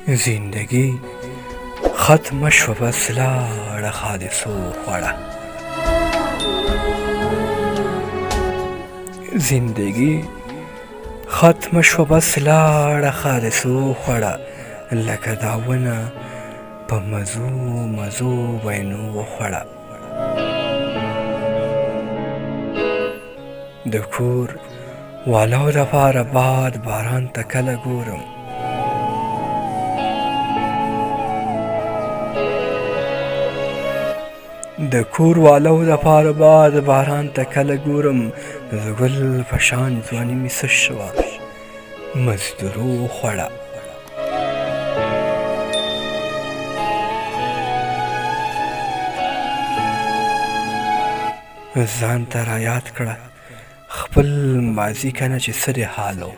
زندگی ختمه شوه بس لاړه حادثو خوړه. زندگی ختمه شوه بس لاړه حادثو خوړه. لکه دا ونه په مزو مزو وینو وخوړه. د کور والو دپاره باد باران ته کله ګورم، د کور والو دپاره باد باران ته کله ګورم. د ګل په شان ځواني مې څه شوه مزدورو خوړه. ځان ته رایاد کړه خپل ماضي کنه چې څه د حال و.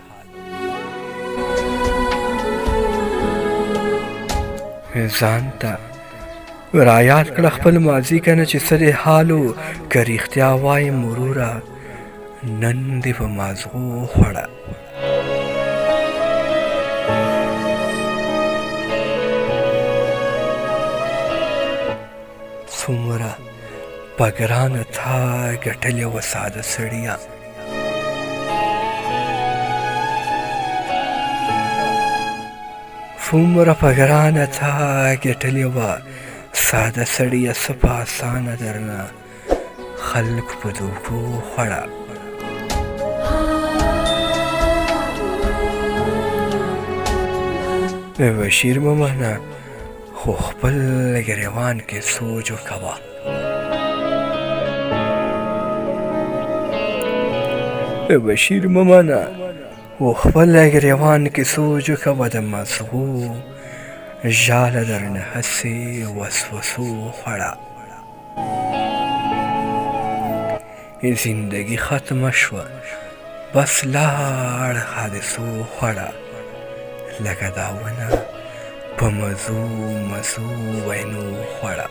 ځان ته رایاد کړه خپل ماضي کنه چې څه د حال و. که رښتیا وایم وروره نن دې په مازغو خوړه. څومره په ګرانه تا ګټلې وه ساده سړیه، څومره په ګرانه تا ګټلې وه ساده سړیه. څه په اسانه درنه خلکو په دوکو خوړه. بشیر مه منه خو خپل ګریوان کې سوچ وکوه. بشیر مه منه خو خپل ګریوان کې سوچ وکوه. د مزغو ژاله درنه هسې وسوسو خوړه. زندگی ختمه شوه بس لاړه حادثو خوړه. لکه دا ونه په مزو مزو وینو خوړه.